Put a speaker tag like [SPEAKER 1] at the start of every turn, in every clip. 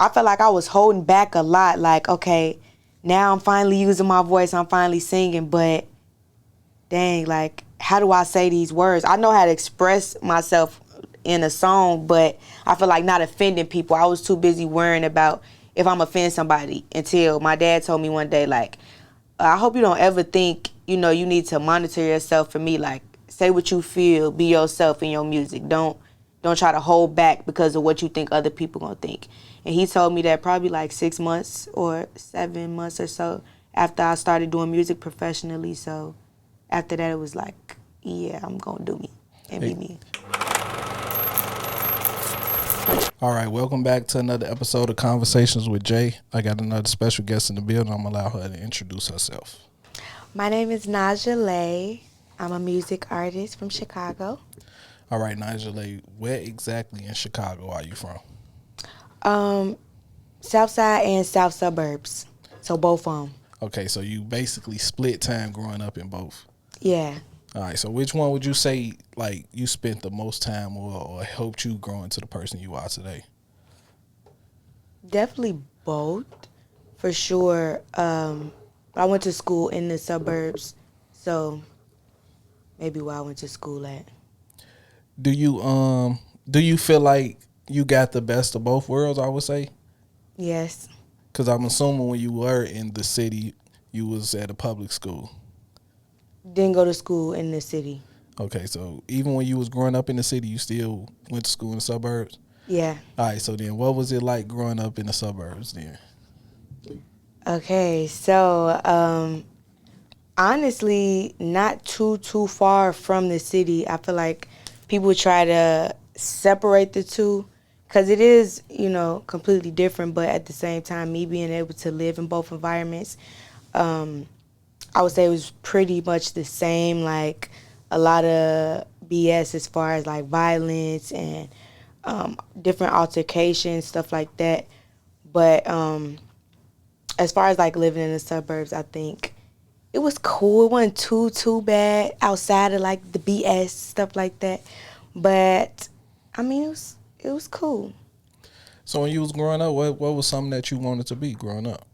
[SPEAKER 1] I felt like I was holding back a lot. Like, okay, now I'm finally using my voice. I'm finally singing, but dang, like, how do I say these words? I know how to express myself in a song, but I feel like not offending people. I was too busy worrying about if I'm offending somebody until my dad told me one day, like, I hope you don't ever think, you need to monitor yourself for me. Like, say what you feel, be yourself in your music. Don't try to hold back because of what you think other people gonna think. And he told me that probably like 6 months or 7 months or so after I started doing music professionally. So after that, it was like, yeah, I'm gonna do me and be me.
[SPEAKER 2] All right, welcome back to another episode of Conversations with Jay. I got another special guest in the building. I'm going to allow her to introduce herself.
[SPEAKER 1] My name is Naglaa. I'm a music artist from Chicago.
[SPEAKER 2] All right, Naglaa, where exactly in Chicago are you from?
[SPEAKER 1] South side and south suburbs. So both of them.
[SPEAKER 2] Okay, so you basically split time growing up in both.
[SPEAKER 1] Yeah.
[SPEAKER 2] All right, so which one would you say, like, you spent the most time or helped you grow into the person you are today?
[SPEAKER 1] Definitely both, for sure. I went to school in the suburbs, so maybe where I went to school at.
[SPEAKER 2] Do you feel like you got the best of both worlds, I would say?
[SPEAKER 1] Yes.
[SPEAKER 2] Because I'm assuming when you were in the city, you was at a public school.
[SPEAKER 1] Didn't go to school in the city.
[SPEAKER 2] Okay, so even when you was growing up in the city, you still went to school in the suburbs?
[SPEAKER 1] Yeah.
[SPEAKER 2] All right, so then what was it like growing up in the suburbs then?
[SPEAKER 1] Okay, so honestly, not too far from the city. I feel like people try to separate the two because it is, completely different, but at the same time, me being able to live in both environments, I would say it was pretty much the same, like a lot of BS as far as like violence and different altercations, stuff like that. But as far as like living in the suburbs, I think it was cool. It wasn't too bad outside of like the BS, stuff like that. But I mean, it was cool.
[SPEAKER 2] So when you was growing up, what was something that you wanted to be growing up?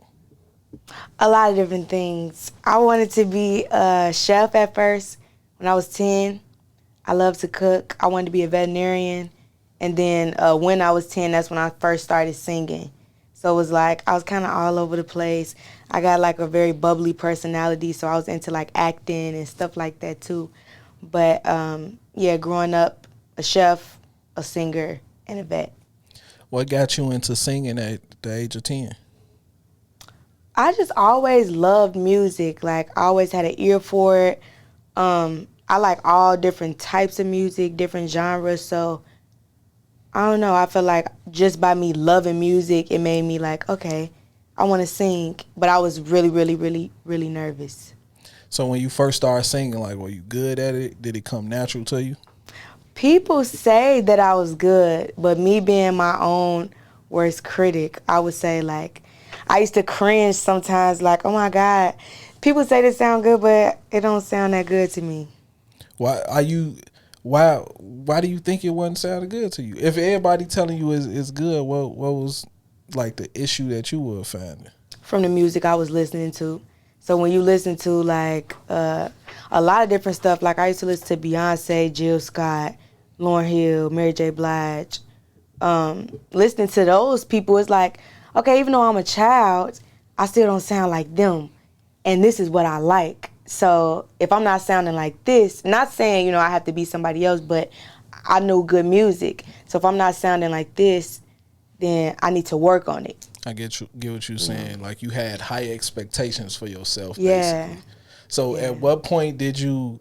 [SPEAKER 1] A lot of different things. I wanted to be a chef at first when I was 10. I love to cook. I wanted to be a veterinarian. And then when I was 10, that's when I first started singing. So it was like I was kind of all over the place. I got like a very bubbly personality, so I was into like acting and stuff like that too. But yeah, growing up, a chef, a singer, and a vet.
[SPEAKER 2] What got you into singing at the age of 10?
[SPEAKER 1] I just always loved music. Like, I always had an ear for it. I like all different types of music, different genres. So, I don't know. I feel like just by me loving music, it made me like, okay, I want to sing. But I was really, really, really, really nervous.
[SPEAKER 2] So when you first started singing, like, were you good at it? Did it come natural to you?
[SPEAKER 1] People say that I was good, but me being my own worst critic, I would say, like, I used to cringe sometimes, like, oh my God, people say they sound good, but it don't sound that good to me.
[SPEAKER 2] Why do you think it wasn't sounding good to you? If everybody telling you it's good, what was like the issue that you were finding?
[SPEAKER 1] From the music I was listening to. So when you listen to like a lot of different stuff, like I used to listen to Beyonce, Jill Scott, Lauryn Hill, Mary J. Blige. Listening to those people, it's like, okay, even though I'm a child, I still don't sound like them. And this is what I like. So if I'm not sounding like this, not saying, I have to be somebody else, but I know good music. So if I'm not sounding like this, then I need to work on it.
[SPEAKER 2] I get what you're saying. Like, you had high expectations for yourself,
[SPEAKER 1] Yeah.
[SPEAKER 2] basically. So at what point did you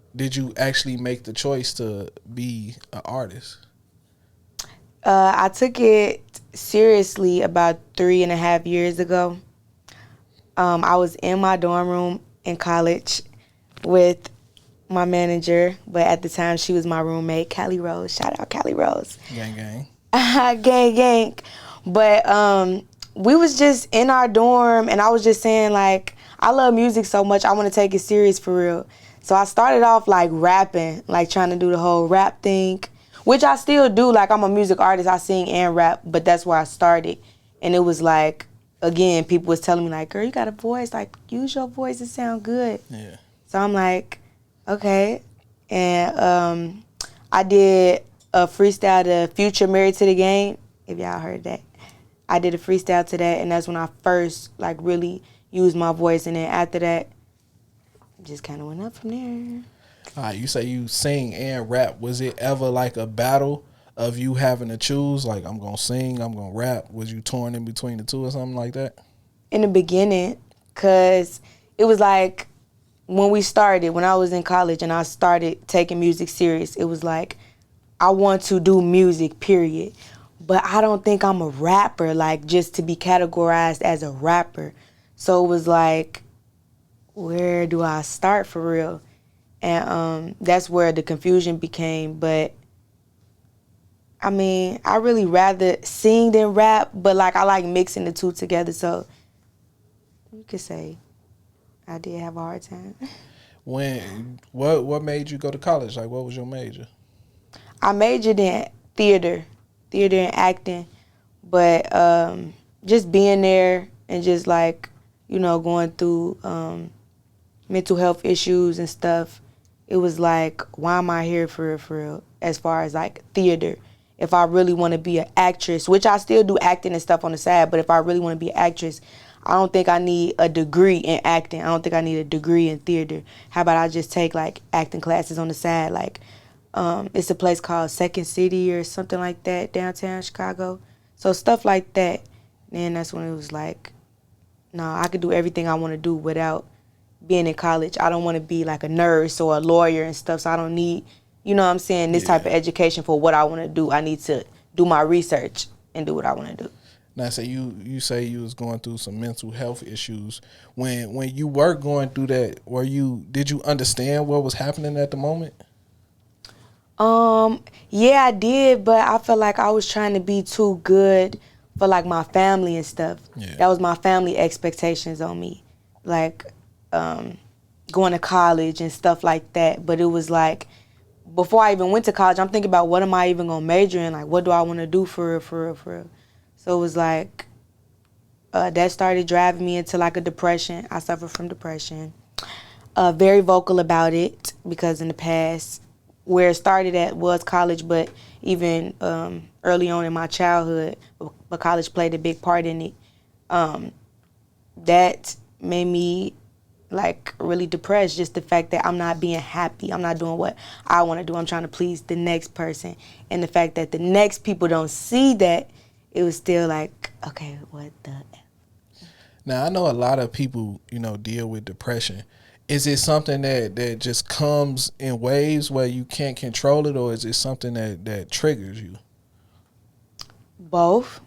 [SPEAKER 2] actually make the choice to be an artist?
[SPEAKER 1] I took it seriously about 3.5 years ago. I was in my dorm room in college with my manager, but at the time she was my roommate, Callie Rose. Shout out Callie Rose.
[SPEAKER 2] Gang, gang.
[SPEAKER 1] gang. But we was just in our dorm, and I was just saying, like, I love music so much, I want to take it serious for real. So I started off, like, rapping, like, trying to do the whole rap thing, which I still do. Like, I'm a music artist. I sing and rap, but that's where I started. And it was like, again, people was telling me like, girl, you got a voice, like use your voice, it sound good.
[SPEAKER 2] Yeah.
[SPEAKER 1] So I'm like, okay. And I did a freestyle to Future Married to the Game, if y'all heard that. I did a freestyle to that, and that's when I first like really used my voice. And then after that, it just kind of went up from there.
[SPEAKER 2] All right, you say you sing and rap. Was it ever like a battle of you having to choose? Like, I'm going to sing, I'm going to rap. Was you torn in between the two or something like that?
[SPEAKER 1] In the beginning, because it was like when I was in college and I started taking music serious, it was like, I want to do music, period. But I don't think I'm a rapper, like just to be categorized as a rapper. So it was like, where do I start for real? And that's where the confusion became. But I mean, I really rather sing than rap, but like I like mixing the two together. So you could say I did have a hard time.
[SPEAKER 2] What made you go to college? Like, what was your major?
[SPEAKER 1] I majored in theater and acting, but just being there and just like, going through mental health issues and stuff, it was like, why am I here for real? As far as like theater, if I really want to be an actress, which I still do acting and stuff on the side, but if I really want to be an actress, I don't think I need a degree in acting. I don't think I need a degree in theater. How about I just take like acting classes on the side, like. It's a place called Second City or something like that, downtown Chicago. So stuff like that. And that's when it was like, no, I could do everything I want to do without being in college. I don't want to be like a nurse or a lawyer and stuff, so I don't need, this type of education for what I want to do. I need to do my research and do what I want to do.
[SPEAKER 2] Now, say you say you was going through some mental health issues. When you were going through that, did you understand what was happening at the moment?
[SPEAKER 1] Yeah, I did, but I felt like I was trying to be too good for like my family and stuff.
[SPEAKER 2] Yeah.
[SPEAKER 1] That was my family expectations on me, like going to college and stuff like that. But it was like, before I even went to college, I'm thinking about what am I even gonna major in? Like, what do I want to do for real? So it was like that started driving me into like a depression. I suffer from depression. Very vocal about it because in the past, where it started at was college, but even early on in my childhood, but college played a big part in it. That made me like really depressed, just the fact that I'm not being happy. I'm not doing what I want to do. I'm trying to please the next person. And the fact that the next people don't see that, it was still like, okay, what the F?
[SPEAKER 2] Now, I know a lot of people, deal with depression. Is it something that just comes in waves where you can't control it, or is it something that triggers you?
[SPEAKER 1] Both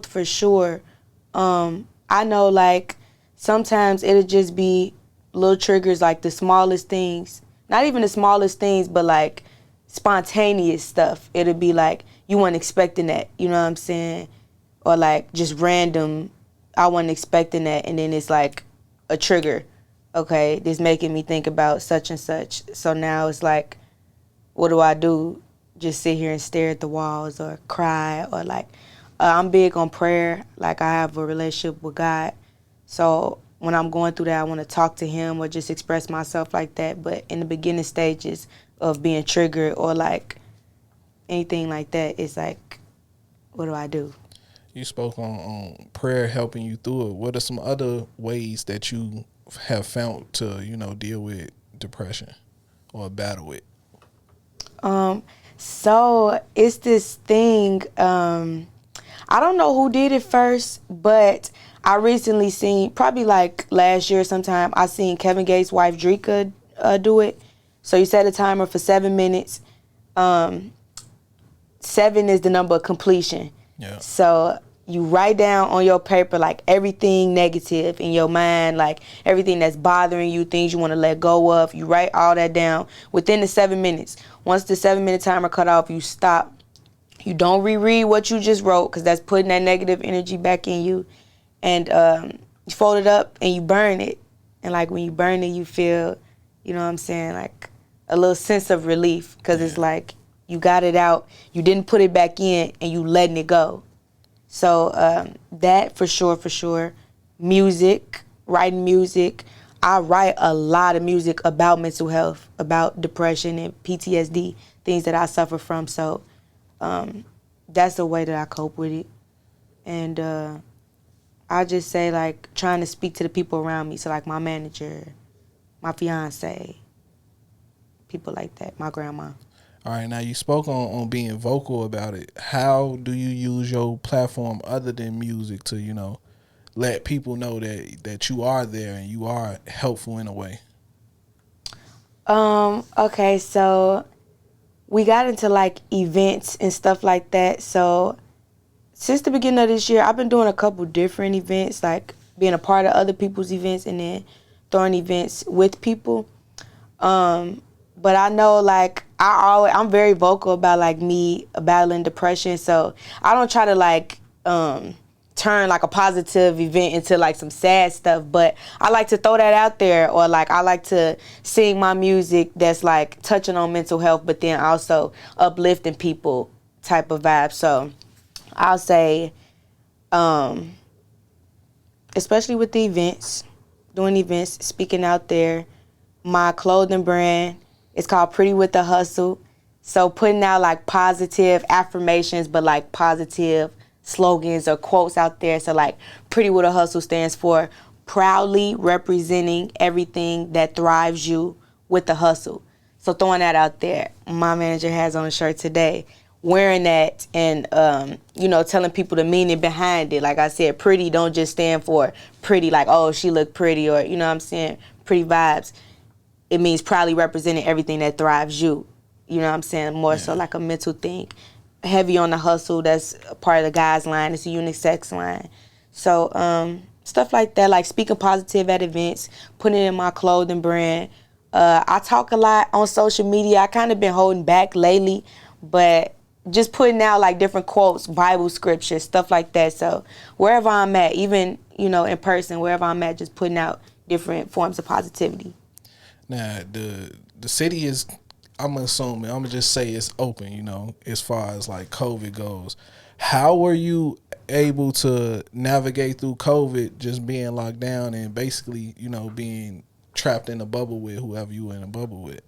[SPEAKER 1] for sure. I know like sometimes it'll just be little triggers, like the smallest things, not even the smallest things, but like spontaneous stuff. It'll be like you weren't expecting that, you know what I'm saying? Or like just random, I wasn't expecting that, and then it's like a trigger. Okay, this making me think about such and such. So now it's like, what do I do? Just sit here and stare at the walls or cry, or like, I'm big on prayer. Like, I have a relationship with God. So when I'm going through that, I want to talk to him or just express myself like that. But in the beginning stages of being triggered or like anything like that, it's like, what do I do?
[SPEAKER 2] You spoke on prayer helping you through it. What are some other ways that you have found to, deal with depression or battle it?
[SPEAKER 1] So it's this thing, I don't know who did it first, but I recently seen, probably like last year sometime, I seen Kevin Gates' wife Drika do it. So you set a timer for 7 minutes. 7 is the number of completion.
[SPEAKER 2] Yeah.
[SPEAKER 1] So you write down on your paper like everything negative in your mind, like everything that's bothering you, things you want to let go of. You write all that down within the 7 minutes. Once the 7-minute timer cut off, you stop. You don't reread what you just wrote, because that's putting that negative energy back in you. And you fold it up and you burn it. And like when you burn it, you feel, you know what I'm saying, like a little sense of relief, because it's like you got it out, you didn't put it back in, and you letting it go. So that for sure. Music, writing music. I write a lot of music about mental health, about depression and PTSD, things that I suffer from. So that's the way that I cope with it. And I just say, like, trying to speak to the people around me. So, like, my manager, my fiance, people like that, my grandma.
[SPEAKER 2] All right, now you spoke on being vocal about it. How do you use your platform other than music to, let people know that you are there and you are helpful in a way?
[SPEAKER 1] Okay, so we got into, like, events and stuff like that. So since the beginning of this year, I've been doing a couple different events, like being a part of other people's events and then throwing events with people. But I know, like, I'm very vocal about, like, me battling depression. So I don't try to, like, turn, like, a positive event into, like, some sad stuff. But I like to throw that out there, or, like, I like to sing my music that's, like, touching on mental health, but then also uplifting people type of vibe. So I'll say, especially with the events, doing events, speaking out there. My clothing brand is called Pretty with the Hustle. So putting out, like, positive affirmations, but, like, positive slogans or quotes out there. So, like, Pretty with a Hustle stands for proudly representing everything that thrives you with the hustle. So throwing that out there. My manager has on a shirt today, wearing that, and telling people the meaning behind it. Like I said, pretty don't just stand for pretty, like, oh, she look pretty, or, you know what I'm saying, pretty vibes. It means proudly representing everything that thrives you. You know what I'm saying? More so like a mental thing. Heavy on the hustle, that's a part of the guys line. It's a unisex line. So stuff like that, like speaking positive at events, putting it in my clothing brand. I talk a lot on social media. I kind of been holding back lately, but just putting out, like, different quotes, Bible scriptures, stuff like that. So wherever I'm at, even, in person, wherever I'm at, just putting out different forms of positivity.
[SPEAKER 2] Now, the city is, I'm assuming, I'm going to just say it's open, as far as, like, COVID goes. How were you able to navigate through COVID, just being locked down and basically, being trapped in a bubble with whoever you were in a bubble with?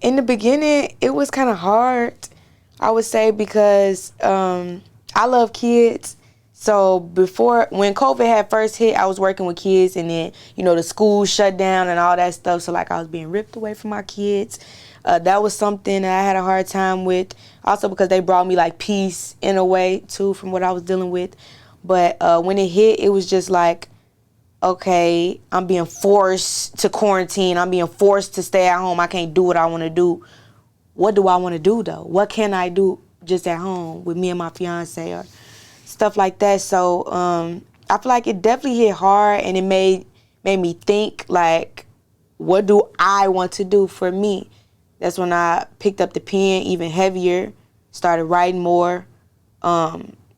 [SPEAKER 1] In the beginning, it was kind of hard, I would say, because I love kids. So when COVID had first hit, I was working with kids, and then, the school shut down and all that stuff. So, like, I was being ripped away from my kids. That was something that I had a hard time with. Also because they brought me, like, peace in a way, too, from what I was dealing with. But when it hit, it was just like, okay, I'm being forced to quarantine. I'm being forced to stay at home. I can't do what I want to do. What do I want to do, though? What can I do just at home with me and my fiance, or stuff like that? So I feel like it definitely hit hard, and it made me think, like, what do I want to do for me? That's when I picked up the pen even heavier, started writing more,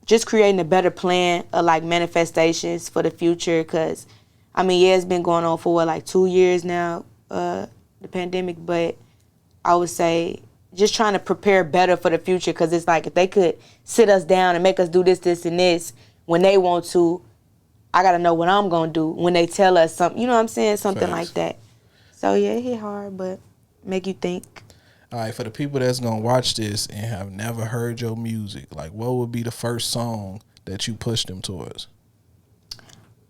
[SPEAKER 1] just creating a better plan of, like, manifestations for the future. Because, I mean, yeah, it's been going on for, like 2 years now, the pandemic. But I would say just trying to prepare better for the future. Because it's like, if they could sit us down and make us do this, this, and this when they want to, I got to know what I'm going to do when they tell us something. You know what I'm saying? Something like that. So, yeah, it hit hard, but make you think.
[SPEAKER 2] All right, for the people that's going to watch this and have never heard your music, like, what would be the first song that you push them towards?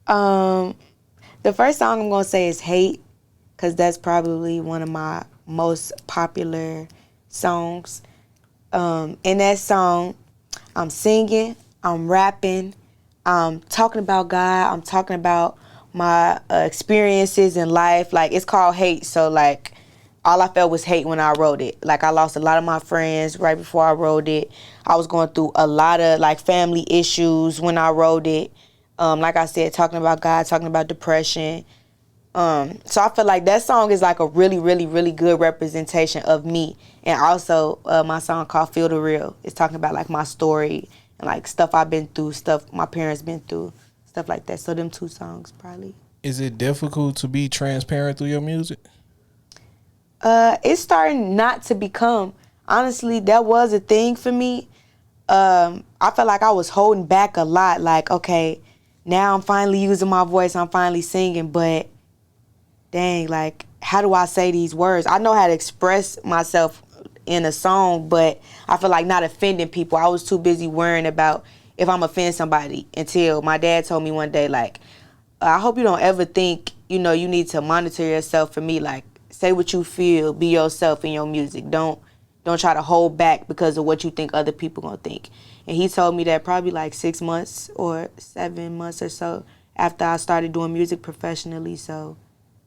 [SPEAKER 1] The first song I'm going to say is Hate, because that's probably one of my most popular songs. In that song, I'm singing, I'm rapping, I'm talking about God, I'm talking about my experiences in life. Like, it's called Hate, so, like, all I felt was hate when I wrote it. Like, I lost a lot of my friends right before I wrote it. I was going through a lot of, like, family issues when I wrote it. Like I said, talking about God, talking about depression. So I feel like that song is, like, a really, really, really good representation of me. And also my song called Feel the Real. It's talking about, like, my story and, like, stuff I've been through, stuff my parents been through, stuff like that. So them two songs probably.
[SPEAKER 2] Is it difficult to be transparent through your music?
[SPEAKER 1] It's starting not to become. Honestly, that was a thing for me. I I felt like I was holding back a lot. Like, okay, now I'm finally using my voice. I'm finally singing, but dang, like, how do I say these words? I know how to express myself in a song, but I feel like not offending people. I was too busy worrying about if I'm offending somebody until my dad told me one day, like, I hope you don't ever think, you know, you need to monitor yourself for me. Like, say what you feel, be yourself in your music. Don't try to hold back because of what you think other people gonna think. And he told me that probably like 6 months or 7 months or so after I started doing music professionally. So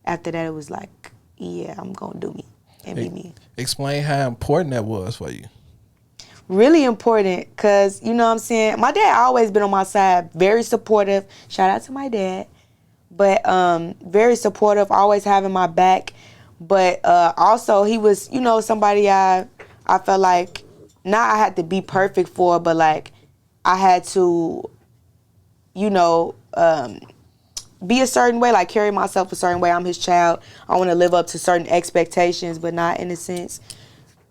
[SPEAKER 1] after that, it was like, yeah, I'm gonna do me and be me.
[SPEAKER 2] Explain how important that was for you.
[SPEAKER 1] Really important, because, you know what I'm saying, my dad always been on my side, very supportive. Shout out to my dad. But very supportive, always having my back. But also he was, you know, somebody I felt like not I had to be perfect for, but like I had to, you know, be a certain way, like carry myself a certain way. I'm his child. I want to live up to certain expectations, but not in a sense.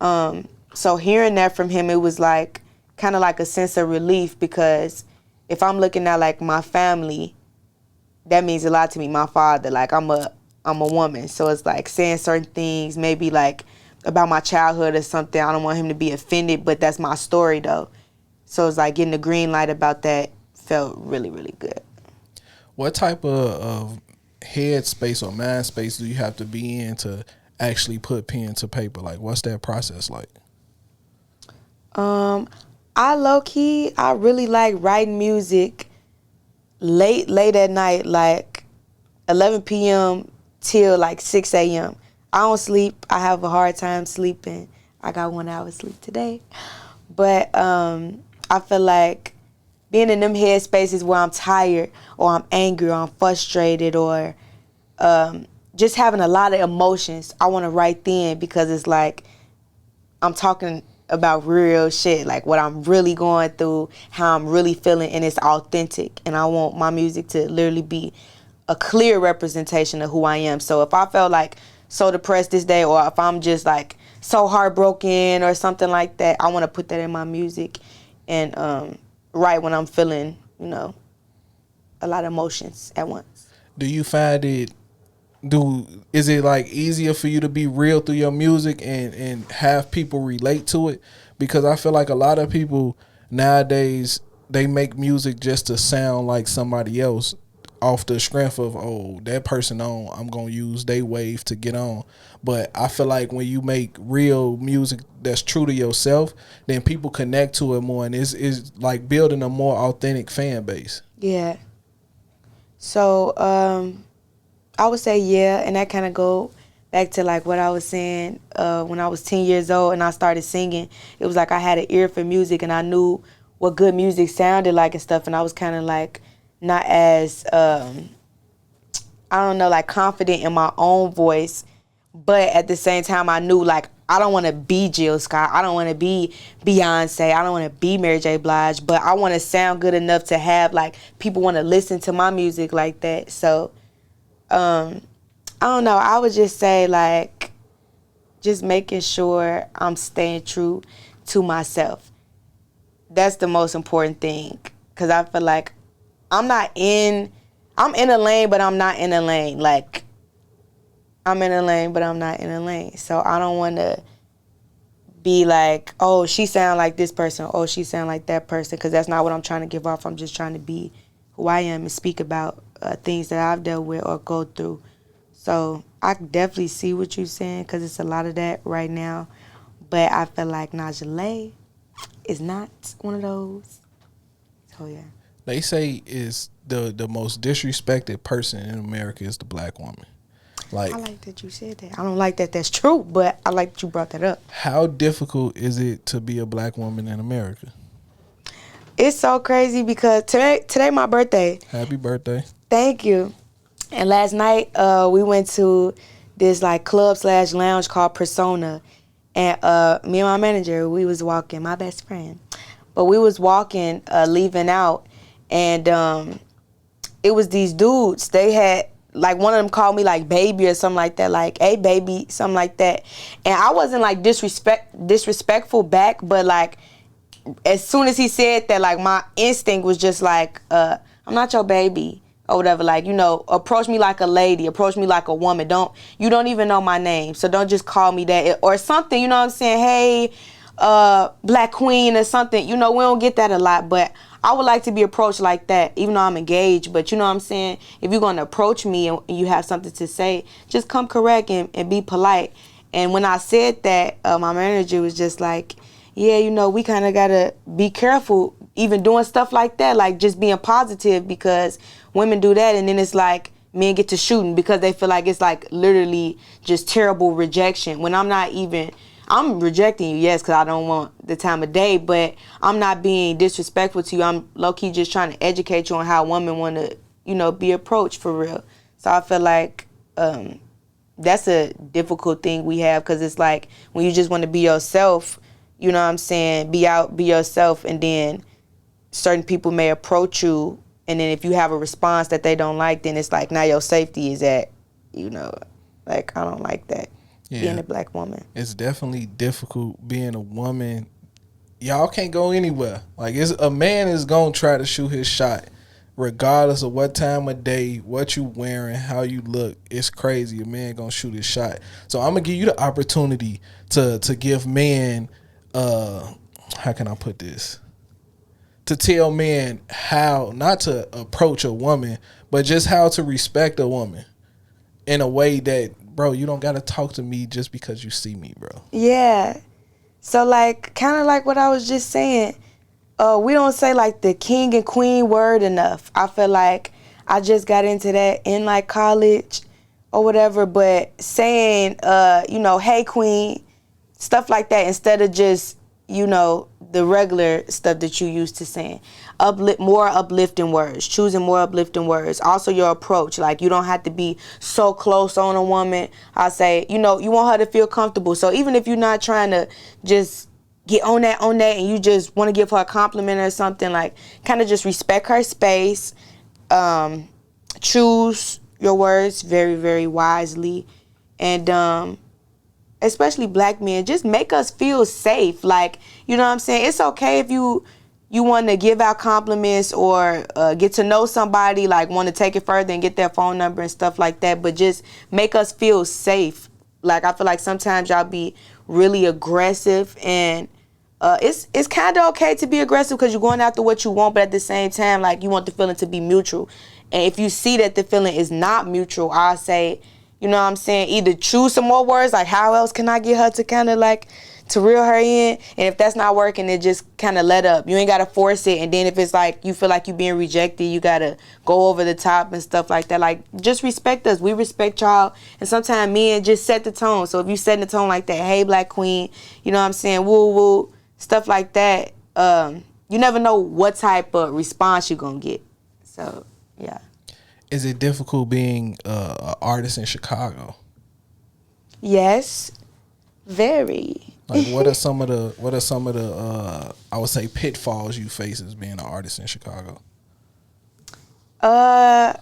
[SPEAKER 1] So hearing that from him, it was like kind of like a sense of relief, because if I'm looking at like my family, that means a lot to me. My father, like I'm a woman, so it's like saying certain things, maybe like about my childhood or something. I don't want him to be offended, but that's my story though. So it's like getting the green light about that felt really, really good.
[SPEAKER 2] What type of head space or mind space do you have to be in to actually put pen to paper? Like, what's that process like?
[SPEAKER 1] I low key, I really like writing music late at night, like 11 p.m. till like 6 a.m. I don't sleep. I have a hard time sleeping. I got 1 hour sleep today. But I feel like being in them head spaces where I'm tired or I'm angry or I'm frustrated or just having a lot of emotions, I want to write then, because it's like I'm talking about real shit, like what I'm really going through, how I'm really feeling, and it's authentic. And I want my music to literally be a clear representation of who I am. So if I felt like so depressed this day, or if I'm just like so heartbroken or something like that, I want to put that in my music and write when I'm feeling, you know, a lot of emotions at once.
[SPEAKER 2] Do you find is it like easier for you to be real through your music and have people relate to it? Because I feel like a lot of people nowadays, they make music just to sound like somebody else off the strength of, oh, that person on, I'm gonna use they wave to get on. But I feel like when you make real music that's true to yourself, then people connect to it more, and it's like building a more authentic fan base.
[SPEAKER 1] Yeah. So I would say yeah, and that kind of go back to like what I was saying when I was 10 years old and I started singing. It was like I had an ear for music and I knew what good music sounded like and stuff, and I was kind of like not as I don't know, like confident in my own voice, but at the same time I knew like I don't want to be Jill Scott, I don't want to be Beyonce, I don't want to be Mary J. Blige, but I want to sound good enough to have like people want to listen to my music like that. So I don't know, I would just say like just making sure I'm staying true to myself. That's the most important thing, because I feel like I'm in a lane, but I'm not in a lane. Like, I'm in a lane, but I'm not in a lane. So I don't want to be like, oh, she sound like this person, oh, she sound like that person, because that's not what I'm trying to give off. I'm just trying to be who I am and speak about things that I've dealt with or go through. So I definitely see what you're saying, because it's a lot of that right now. But I feel like Naglaa is not one of those. So, yeah.
[SPEAKER 2] They say is the most disrespected person in America is the black woman. Like,
[SPEAKER 1] I like that you said that. I don't like that that's true, but I like that you brought that up.
[SPEAKER 2] how difficult is it to be a black woman in America?
[SPEAKER 1] It's so crazy because today my birthday.
[SPEAKER 2] Happy birthday.
[SPEAKER 1] Thank you. And last night we went to this like club/lounge called Persona, and me and my manager, we was walking, my best friend, but we was walking, leaving out, and it was these dudes. They had like one of them called me like baby or something like that, like hey baby, something like that, and I wasn't like disrespectful back, but like as soon as he said that, like, my instinct was just like, I'm not your baby or whatever. Like, you know, approach me like a lady, approach me like a woman. You don't even know my name, so don't just call me that or something. You know what I'm saying? Hey, Black Queen or something. You know, we don't get that a lot, but I would like to be approached like that, even though I'm engaged. But you know what I'm saying? If you're gonna approach me and you have something to say, just come correct and be polite. And when I said that, my manager was just like, yeah, you know, we kind of got to be careful even doing stuff like that, like just being positive, because women do that and then it's like men get to shooting because they feel like it's like literally just terrible rejection when I'm rejecting you, yes, because I don't want the time of day, but I'm not being disrespectful to you. I'm low-key just trying to educate you on how women want to, you know, be approached for real. So I feel like that's a difficult thing we have, because it's like when you just want to be yourself, you know what I'm saying, be yourself, and then certain people may approach you, and then if you have a response that they don't like, then it's like now your safety is at, you know, like I don't like that. Yeah. Being a Black woman.
[SPEAKER 2] It's definitely difficult being a woman. Y'all can't go anywhere. Like, a man is going to try to shoot his shot regardless of what time of day, what you wearing, how you look. It's crazy. A man going to shoot his shot. So I'm going to give you the opportunity to give men, how can I put this? To tell men how not to approach a woman, but just how to respect a woman in a way that, bro, you don't got to talk to me just because you see me, bro.
[SPEAKER 1] Yeah. So, like, kind of like what I was just saying, we don't say, like, the king and queen word enough. I feel like I just got into that in, like, college or whatever, but saying, you know, hey, queen, stuff like that, instead of just, you know, the regular stuff that you used to saying. More uplifting words, choosing more uplifting words. Also your approach, like you don't have to be so close on a woman. I say, you know, you want her to feel comfortable. So even if you're not trying to just get on that, and you just want to give her a compliment or something, like kind of just respect her space. Choose your words very, very wisely. And especially Black men, just make us feel safe. Like, you know what I'm saying? It's okay if you want to give out compliments or get to know somebody, like want to take it further and get their phone number and stuff like that, but just make us feel safe. Like, I feel like sometimes y'all be really aggressive, and it's kind of okay to be aggressive because you're going after what you want, but at the same time, like, you want the feeling to be mutual. And if you see that the feeling is not mutual, I'll say, you know what I'm saying, either choose some more words, like how else can I get her to kind of like to reel her in, and if that's not working, then just kind of let up. You ain't got to force it, and then if it's like you feel like you being rejected, you got to go over the top and stuff like that. Like, just respect us. We respect y'all, and sometimes men just set the tone. So if you setting the tone like that, hey, Black queen, you know what I'm saying, woo woo, stuff like that, you never know what type of response you're going to get. So, yeah.
[SPEAKER 2] Is it difficult being an artist in Chicago?
[SPEAKER 1] Yes, very.
[SPEAKER 2] Like, what are some of the I would say pitfalls you face as being an artist in Chicago?
[SPEAKER 1] A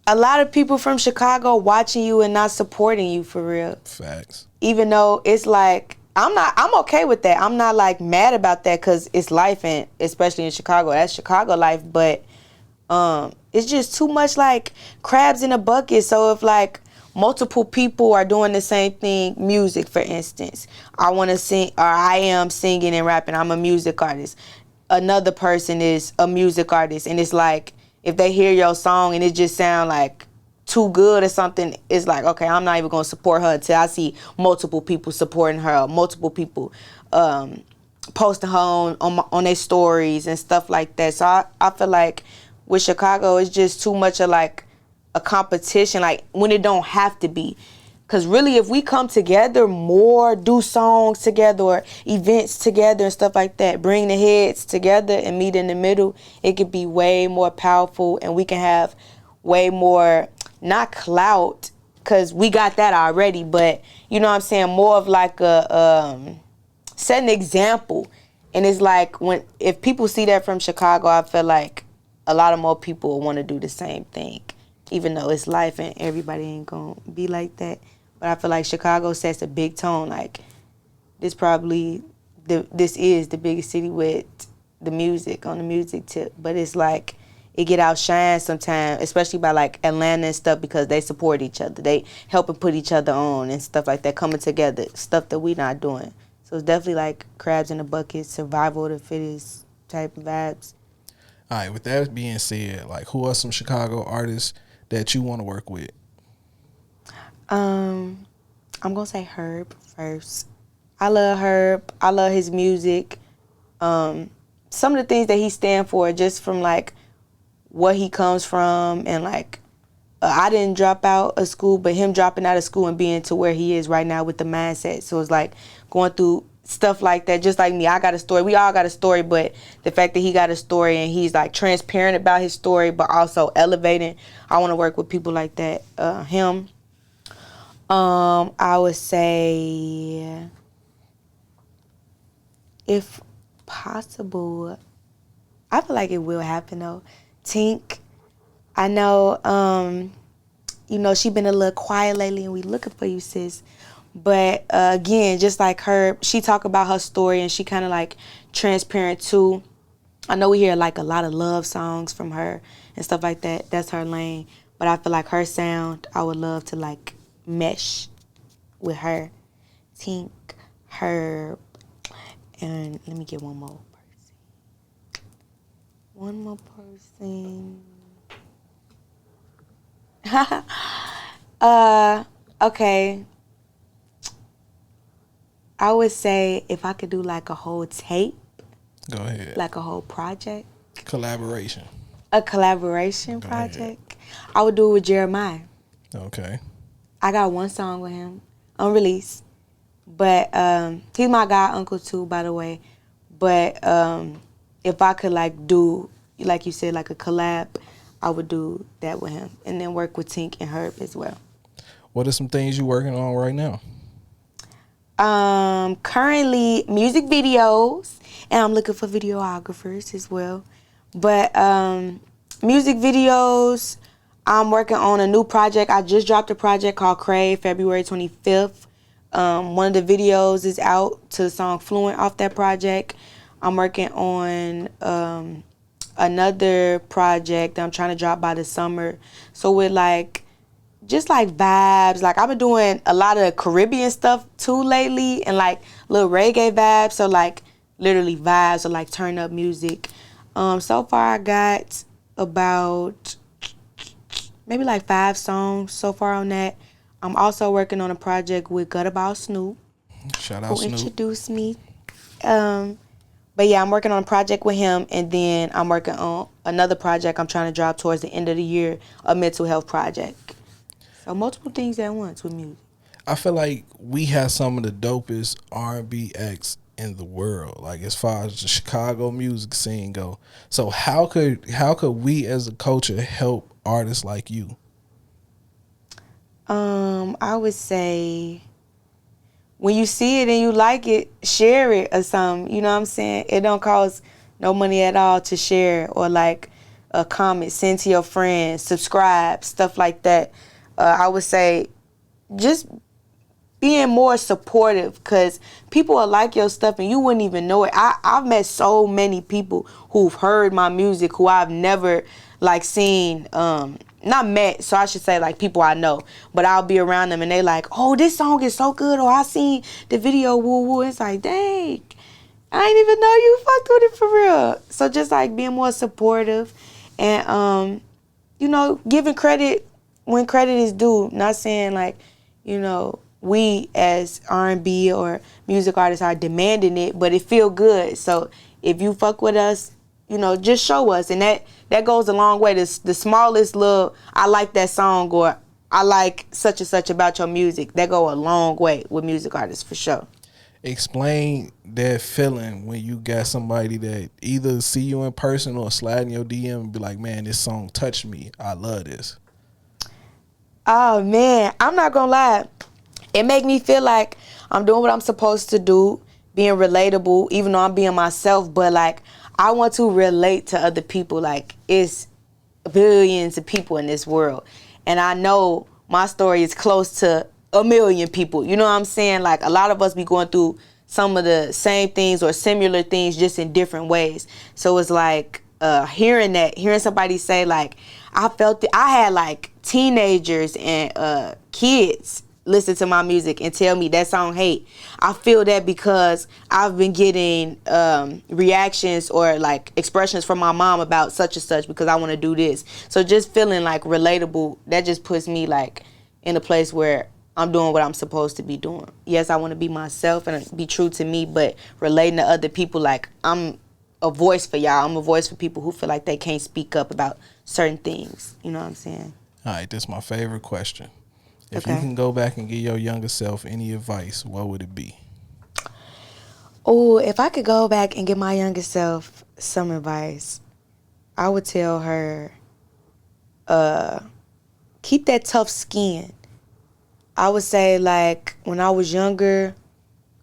[SPEAKER 1] lot of people from Chicago watching you and not supporting you, for real. Facts. Even though it's like, I'm okay with that. I'm not like mad about that, because it's life, and especially in Chicago, that's Chicago life. But it's just too much like crabs in a bucket. So if like multiple people are doing the same thing, music for instance, I want to sing, or I am singing and rapping, I'm a music artist, another person is a music artist, and it's like if they hear your song and it just sound like too good or something, it's like, okay, I'm not even gonna support her until I see multiple people supporting her, or multiple people posting her on their stories and stuff like that. So I feel like with Chicago, it's just too much of like a competition, like when it don't have to be. Because really, if we come together more, do songs together or events together and stuff like that, bring the heads together and meet in the middle, it could be way more powerful, and we can have way more, not clout, because we got that already, but you know what I'm saying, more of like a set an example. And it's like, if people see that from Chicago, I feel like a lot of more people want to do the same thing, even though it's life and everybody ain't gonna be like that. But I feel like Chicago sets a big tone. Like, this probably this is the biggest city with the music on the music tip, but it's like it get outshined sometimes, especially by like Atlanta and stuff, because they support each other. They help and put each other on and stuff like that, coming together, stuff that we not doing. So it's definitely like crabs in a bucket, survival of the fittest type of vibes.
[SPEAKER 2] All right, with that being said, like who are some Chicago artists that you want to work with?
[SPEAKER 1] I'm gonna say Herb first. I love Herb. I love his music. Some of the things that he stand for, just from like what he comes from, and like I didn't drop out of school, but him dropping out of school and being to where he is right now with the mindset. So it's like going through stuff like that, just like me. I got a story. We all got a story, but the fact that he got a story and he's like transparent about his story, but also elevating. I want to work with people like that. Him. I would say, if possible, I feel like it will happen though. Tink, I know, she been a little quiet lately, and we looking for you, sis. But again, just like her, she talk about her story, and she kind of like transparent too. I know we hear like a lot of love songs from her and stuff like that. That's her lane. But I feel like her sound, I would love to like mesh with her. Tink, her, and let me get one more person. One more person. Okay. I would say if I could do like a whole tape.
[SPEAKER 2] Go ahead.
[SPEAKER 1] Like a whole project.
[SPEAKER 2] Collaboration.
[SPEAKER 1] A collaboration
[SPEAKER 2] Go
[SPEAKER 1] project.
[SPEAKER 2] ahead.
[SPEAKER 1] I would do it with Jeremiah.
[SPEAKER 2] Okay.
[SPEAKER 1] I got one song with him, unreleased. But he's my god uncle too, by the way. But if I could like do, like you said, like a collab, I would do that with him, and then work with Tink and Herb as well.
[SPEAKER 2] What are some things you working on right now?
[SPEAKER 1] Currently music videos, and I'm looking for videographers as well. But music videos, I'm working on a new project. I just dropped a project called Crave, February 25th. One of the videos is out to the song Fluent off that project. I'm working on another project that I'm trying to drop by the summer. So with like, just like vibes, like I've been doing a lot of Caribbean stuff too lately, and like little reggae vibes. So like literally vibes or like turn up music. So far I got about maybe like 5 songs so far on that. I'm also working on a project with Gutterball Snoop.
[SPEAKER 2] Shout out
[SPEAKER 1] who
[SPEAKER 2] Snoop.
[SPEAKER 1] Introduced me. But yeah, I'm working on a project with him, and then I'm working on another project I'm trying to drop towards the end of the year, a mental health project. So multiple things at once with music.
[SPEAKER 2] I feel like we have some of the dopest R&B acts in the world, like as far as the Chicago music scene go. So how could we as a culture help artists like you?
[SPEAKER 1] I would say when you see it and you like it, share it or something. You know what I'm saying? It don't cost no money at all to share, or like a comment, send to your friends, subscribe, stuff like that. I would say just being more supportive, because people will like your stuff and you wouldn't even know it. I've met so many people who've heard my music who I've never like seen, not met, so I should say like people I know, but I'll be around them and they like, oh, this song is so good, or I seen the video, woo woo. It's like, dang, I didn't even know you fucked with it for real. So just like being more supportive and giving credit when credit is due. Not saying like, we as R&B or music artists are demanding it, but it feel good. So if you fuck with us, just show us, and that goes a long way. The smallest little, I like that song, or I like such and such about your music, that go a long way with music artists for sure.
[SPEAKER 2] Explain that feeling when you got somebody that either see you in person or slide in your DM and be like, man, this song touched me. I love this.
[SPEAKER 1] Oh man, I'm not gonna lie. It make me feel like I'm doing what I'm supposed to do, being relatable, even though I'm being myself, but like I want to relate to other people. Like it's billions of people in this world, and I know my story is close to 1 million people. You know what I'm saying? Like a lot of us be going through some of the same things or similar things just in different ways. So it's like hearing somebody say like, I felt it. I had like teenagers and kids listen to my music and tell me that song hate. I feel that because I've been getting reactions or like expressions from my mom about such and such because I want to do this. So just feeling like relatable, that just puts me like in a place where I'm doing what I'm supposed to be doing. Yes, I want to be myself and be true to me, but relating to other people, like I'm a voice for y'all. I'm a voice for people who feel like they can't speak up about certain things. You know what I'm saying?
[SPEAKER 2] All right, this is my favorite question. If
[SPEAKER 1] Okay.
[SPEAKER 2] you can go back and give your younger self any advice, what would it be?
[SPEAKER 1] Oh, if I could go back and give my younger self some advice, I would tell her, keep that tough skin. I would say, like, when I was younger,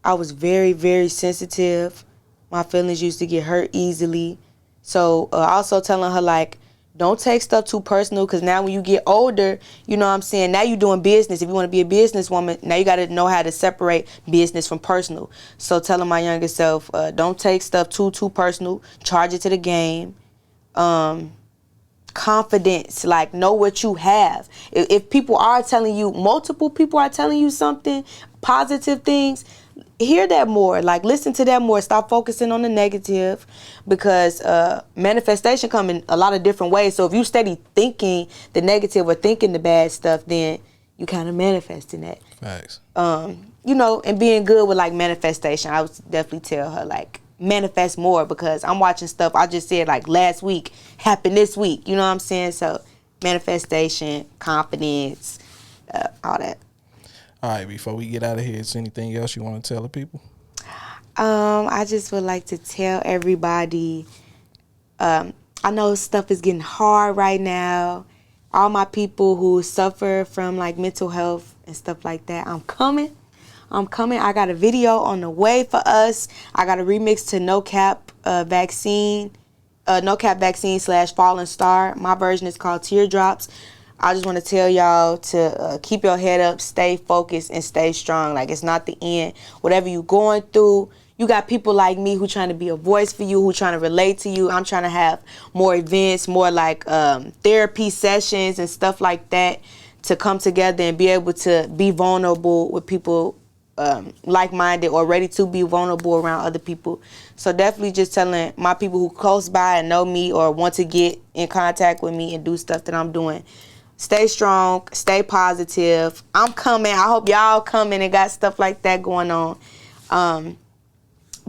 [SPEAKER 1] I was very, very sensitive. My feelings used to get hurt easily. So also telling her, like, don't take stuff too personal, because now when you get older, you know what I'm saying, now you're doing business. If you want to be a businesswoman, now you got to know how to separate business from personal. So telling my younger self, don't take stuff too personal. Charge it to the game. Confidence, like, know what you have. If people are telling you, multiple people are telling you something, positive things, hear that more, like listen to that more. Stop focusing on the negative, because manifestation come in a lot of different ways. So if you steady thinking the negative or thinking the bad stuff, then you kind of manifesting that.
[SPEAKER 2] Facts.
[SPEAKER 1] You know, and being good with like manifestation, I would definitely tell her like manifest more, because I'm watching stuff I just said like last week happened this week. You know what I'm saying? So manifestation, confidence, all that.
[SPEAKER 2] All right, before we get out of here, is there anything else you want to tell the people?
[SPEAKER 1] I just would like to tell everybody, I know stuff is getting hard right now. All my people who suffer from like mental health and stuff like that, I'm coming. I got a video on the way for us. I got a remix to No Cap vaccine / Fallen Star. My version is called Teardrops. I just want to tell y'all to keep your head up, stay focused, and stay strong. Like, it's not the end. Whatever you're going through, you got people like me who trying to be a voice for you, who trying to relate to you. I'm trying to have more events, more like therapy sessions and stuff like that, to come together and be able to be vulnerable with people like-minded or ready to be vulnerable around other people. So definitely just telling my people who close by and know me or want to get in contact with me and do stuff that I'm doing, stay strong, stay positive. I'm coming. I hope y'all coming and got stuff like that going on.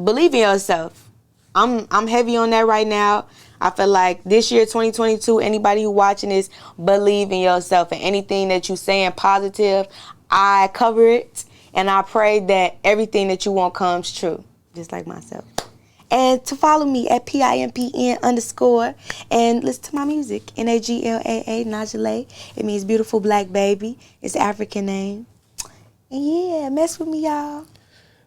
[SPEAKER 1] Believe in yourself. I'm heavy on that right now. I feel like this year, 2022, anybody who watching this, believe in yourself, and anything that you saying positive, I cover it, and I pray that everything that you want comes true, just like myself. And to follow me at PIMPN_ and listen to my music, Naglaa, Naglaa. It means beautiful black baby. It's an African name. And yeah, mess with me, y'all.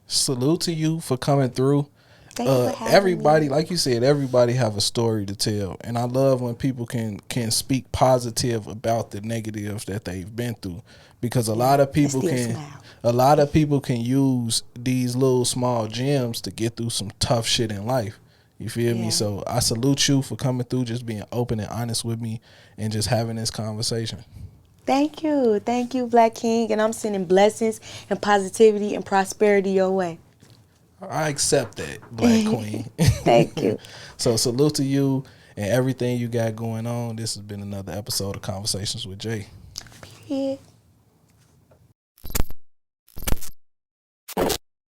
[SPEAKER 2] Salute to you for coming through.
[SPEAKER 1] Thank you for having
[SPEAKER 2] Everybody,
[SPEAKER 1] me.
[SPEAKER 2] like you said, everybody have a story to tell, and I love when people can speak positive about the negatives that they've been through, because a lot of people can use these little small gems to get through some tough shit in life. You feel me? So I salute you for coming through, just being open and honest with me, and just having this conversation.
[SPEAKER 1] Thank you, Black King, and I'm sending blessings and positivity and prosperity your way.
[SPEAKER 2] I accept that, Black Queen.
[SPEAKER 1] Thank you.
[SPEAKER 2] So salute to you and everything you got going on. This has been another episode of Conversations with Jay.
[SPEAKER 1] Period.